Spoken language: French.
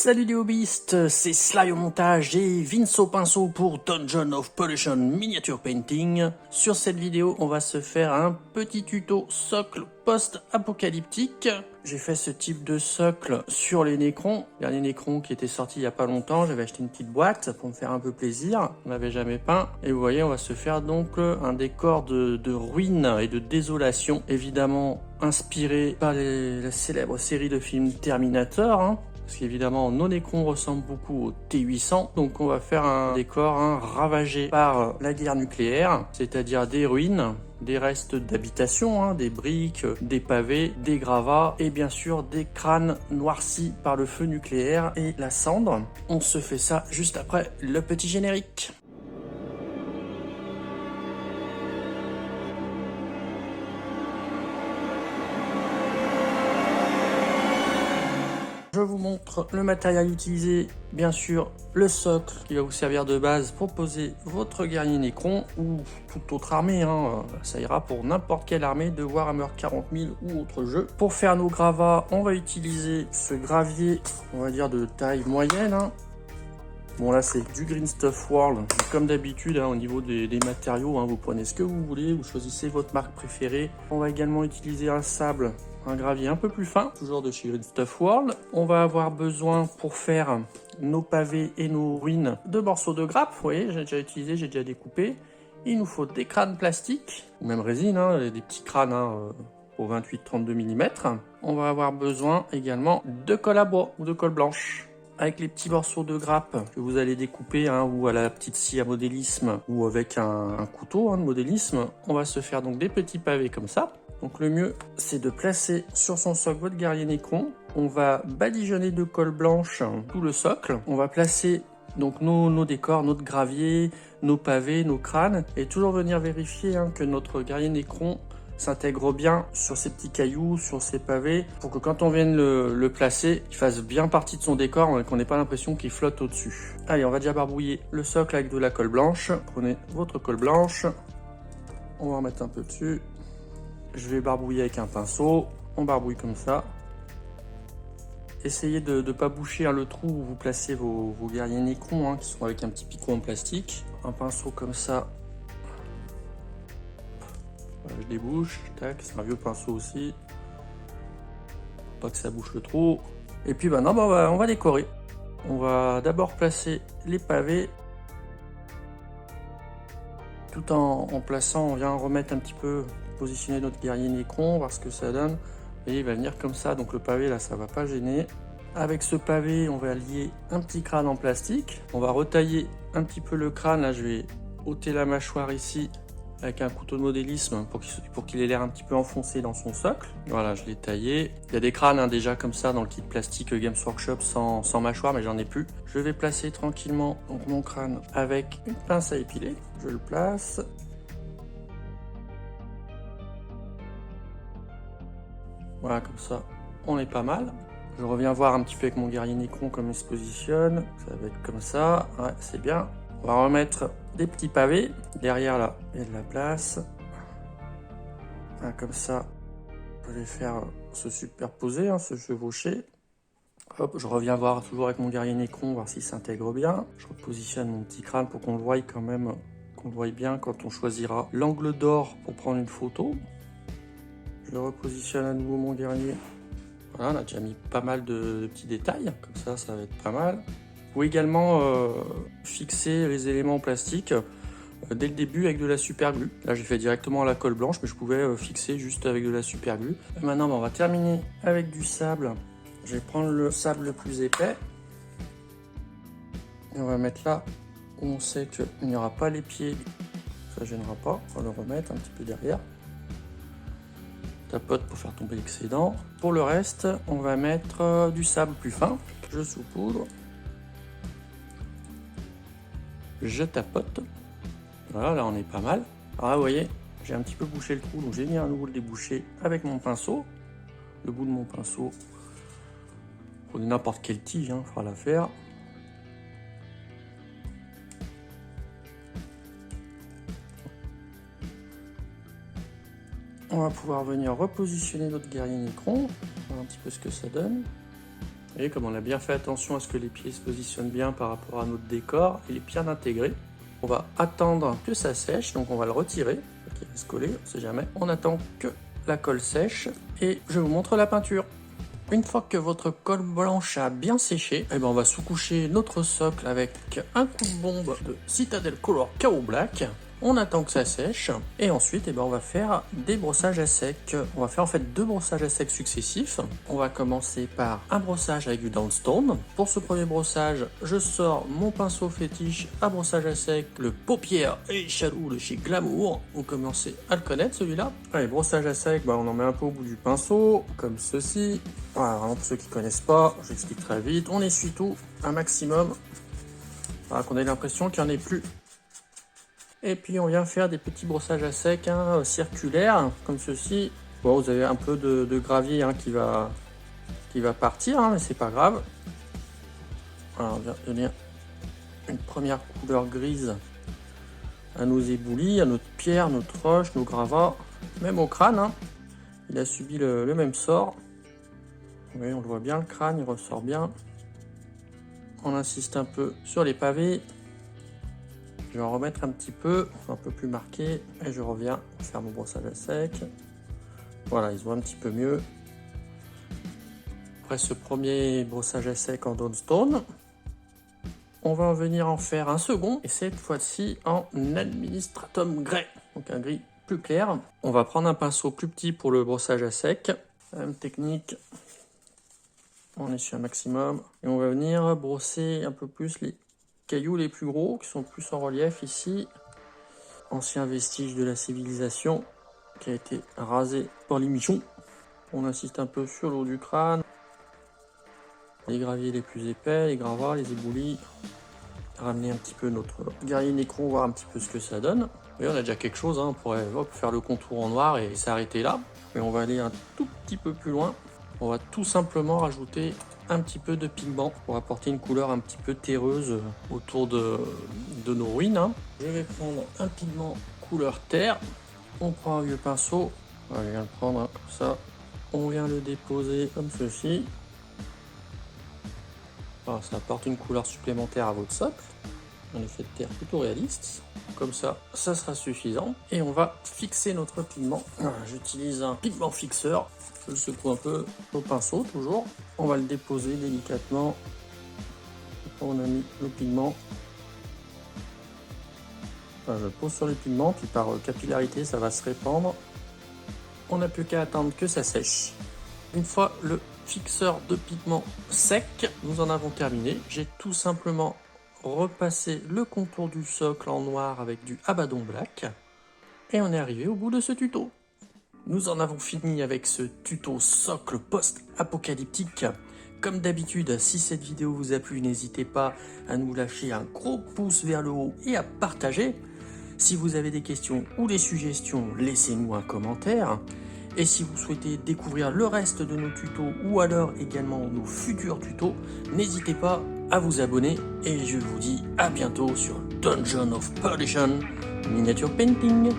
Salut les hobbyistes, c'est Sly au montage et Vince au pinceau pour Dungeon of Pollution Miniature Painting. Sur cette vidéo, on va se faire un petit tuto socle post-apocalyptique. J'ai fait ce type de socle sur les Necrons. Dernier Necron qui était sorti il y a pas longtemps, j'avais acheté une petite boîte pour me faire un peu plaisir. On n'avait jamais peint. Et vous voyez, on va se faire donc un décor de ruines et de désolation. Évidemment inspiré par la célèbre série de films Terminator. Parce qu'évidemment, nos Necrons ressemblent beaucoup au T-800. Donc on va faire un décor ravagé par la guerre nucléaire, c'est-à-dire des ruines, des restes d'habitation, des briques, des pavés, des gravats et bien sûr des crânes noircis par le feu nucléaire et la cendre. On se fait ça juste après le petit générique. Je vous montre le matériel utilisé, bien sûr le socle qui va vous servir de base pour poser votre guerrier Necron ou toute autre armée, ça ira pour n'importe quelle armée de Warhammer 40 000 ou autre jeu. Pour faire nos gravats, on va utiliser ce gravier, on va dire de taille moyenne. Bon là c'est du Green Stuff World, comme d'habitude au niveau des matériaux, vous prenez ce que vous voulez, vous choisissez votre marque préférée. On va également utiliser un sable, un gravier un peu plus fin, toujours de chez Green Stuff World. On va avoir besoin pour faire nos pavés et nos ruines de morceaux de grappe, vous voyez j'ai déjà utilisé, j'ai déjà découpé. Il nous faut des crânes plastiques, ou même résine, des petits crânes pour 28-32 mm. On va avoir besoin également de colle à bois ou de colle blanche. Avec les petits morceaux de grappe que vous allez découper ou à la petite scie à modélisme ou avec un couteau de modélisme, on va se faire donc des petits pavés comme ça. Donc le mieux c'est de placer sur son socle votre guerrier Necron. On va badigeonner de colle blanche tout le socle. On va placer donc nos décors, notre gravier, nos pavés, nos crânes et toujours venir vérifier que notre guerrier Necron s'intègre bien sur ces petits cailloux, sur ces pavés, pour que quand on vienne le placer, il fasse bien partie de son décor et qu'on n'ait pas l'impression qu'il flotte au-dessus. Allez, on va déjà barbouiller le socle avec de la colle blanche. Prenez votre colle blanche, on va en mettre un peu dessus. Je vais barbouiller avec un pinceau, on barbouille comme ça. Essayez de ne pas boucher le trou où vous placez vos guerriers Necrons, qui sont avec un petit picot en plastique. Un pinceau comme ça. Je débouche, tac, c'est un vieux pinceau aussi. Pas que ça bouche le trou. Et puis maintenant, on va décorer. On va d'abord placer les pavés. Tout en plaçant, on vient remettre un petit peu, positionner notre guerrier Necron, voir ce que ça donne. Et il va venir comme ça, donc le pavé là, ça va pas gêner. Avec ce pavé, on va lier un petit crâne en plastique. On va retailler un petit peu le crâne, là je vais ôter la mâchoire ici. Avec un couteau de modélisme pour qu'il ait l'air un petit peu enfoncé dans son socle. Voilà, je l'ai taillé. Il y a des crânes déjà comme ça dans le kit plastique Games Workshop sans mâchoire, mais j'en ai plus. Je vais placer tranquillement donc, mon crâne avec une pince à épiler. Je le place. Voilà, comme ça, on est pas mal. Je reviens voir un petit peu avec mon guerrier Necron comment il se positionne. Ça va être comme ça. Ouais, c'est bien. On va remettre des petits pavés. Derrière là, il y a de la place. Comme ça, je vais les faire se superposer, se chevaucher. Hop, je reviens voir toujours avec mon guerrier Necron, voir s'il s'intègre bien. Je repositionne mon petit crâne pour qu'on le voie quand même, qu'on le voie bien quand on choisira l'angle d'or pour prendre une photo. Je repositionne à nouveau mon guerrier. Voilà, on a déjà mis pas mal de petits détails, comme ça va être pas mal. Vous pouvez également fixer les éléments en plastique dès le début avec de la super glue. Là j'ai fait directement à la colle blanche, mais je pouvais fixer juste avec de la super glue. Et maintenant on va terminer avec du sable. Je vais prendre le sable le plus épais. Et on va mettre là où on sait qu'il n'y aura pas les pieds. Ça gênera pas, on va le remettre un petit peu derrière. Tapote pour faire tomber l'excédent. Pour le reste, on va mettre du sable plus fin. Je saupoudre. Je tapote. Voilà, là on est pas mal. Alors là, vous voyez, j'ai un petit peu bouché le trou, donc j'ai mis à nouveau le déboucher avec mon pinceau. Le bout de mon pinceau. Prenez n'importe quelle tige, fera l'affaire. On va pouvoir venir repositionner notre guerrier Necron, voir un petit peu ce que ça donne. voyez comme on a bien fait attention à ce que les pieds se positionnent bien par rapport à notre décor, il est bien intégré. On va attendre que ça sèche, donc on va le retirer, qu'il va se coller, on ne sait jamais. On attend que la colle sèche et je vous montre la peinture. Une fois que votre colle blanche a bien séché, eh ben on va sous-coucher notre socle avec un coup de bombe de Citadel Color KO Black. On attend que ça sèche et ensuite on va faire des brossages à sec. On va faire en fait 2 brossages à sec successifs. On va commencer par un brossage avec du downstone. Pour ce premier brossage, je sors mon pinceau fétiche à brossage à sec, le paupière et Shadow de chez Glamour. Vous commencez à le connaître celui-là. Allez, brossage à sec, on en met un peu au bout du pinceau, comme ceci. Voilà, vraiment pour ceux qui ne connaissent pas, j'explique très vite. On essuie tout un maximum. Voilà, qu'on ait l'impression qu'il n'y en ait plus. Et puis on vient faire des petits brossages à sec circulaires, comme ceci. Bon, vous avez un peu de gravier qui va partir, mais c'est pas grave. Alors, on vient donner une première couleur grise à nos éboulis, à notre pierre, notre roche, nos gravats, même au crâne. Il a subi le même sort. Vous voyez, on le voit bien, le crâne, il ressort bien. On insiste un peu sur les pavés. Je vais en remettre un petit peu plus marqué, et je reviens faire mon brossage à sec. Voilà, il se voit un petit peu mieux. Après ce premier brossage à sec en downstone, on va venir en faire un second, et cette fois-ci en administratum grey, donc un gris plus clair. On va prendre un pinceau plus petit pour le brossage à sec, même technique. On essuie un maximum, et on va venir brosser un peu plus les cailloux les plus gros, qui sont plus en relief ici. Ancien vestige de la civilisation, qui a été rasé par les michons. On insiste un peu sur le haut du crâne. Les graviers les plus épais, les gravats, les éboulis. Ramener un petit peu notre guerrier Necron, voir un petit peu ce que ça donne. Et on a déjà quelque chose, on pourrait faire le contour en noir et s'arrêter là. Mais on va aller un tout petit peu plus loin. On va tout simplement rajouter un petit peu de pigment pour apporter une couleur un petit peu terreuse autour de nos ruines. Je vais prendre un pigment couleur terre. On prend un vieux pinceau. On vient le prendre comme ça. On vient le déposer comme ceci. Alors, ça apporte une couleur supplémentaire à votre socle. Un effet de terre plutôt réaliste. Comme ça, ça sera suffisant. Et on va fixer notre pigment. J'utilise un pigment fixeur. Je le secoue un peu au pinceau, toujours. On va le déposer délicatement. On a mis le pigment. Enfin, je pose sur le pigment, puis par capillarité, ça va se répandre. On n'a plus qu'à attendre que ça sèche. Une fois le fixeur de pigment sec, nous en avons terminé. J'ai tout simplement repassé le contour du socle en noir avec du Abaddon Black. Et on est arrivé au bout de ce tuto. Nous en avons fini avec ce tuto socle post-apocalyptique. Comme d'habitude, si cette vidéo vous a plu, n'hésitez pas à nous lâcher un gros pouce vers le haut et à partager. Si vous avez des questions ou des suggestions, laissez-nous un commentaire. Et si vous souhaitez découvrir le reste de nos tutos ou alors également nos futurs tutos, n'hésitez pas à vous abonner. Et je vous dis à bientôt sur Dungeon of Perdition Miniature Painting.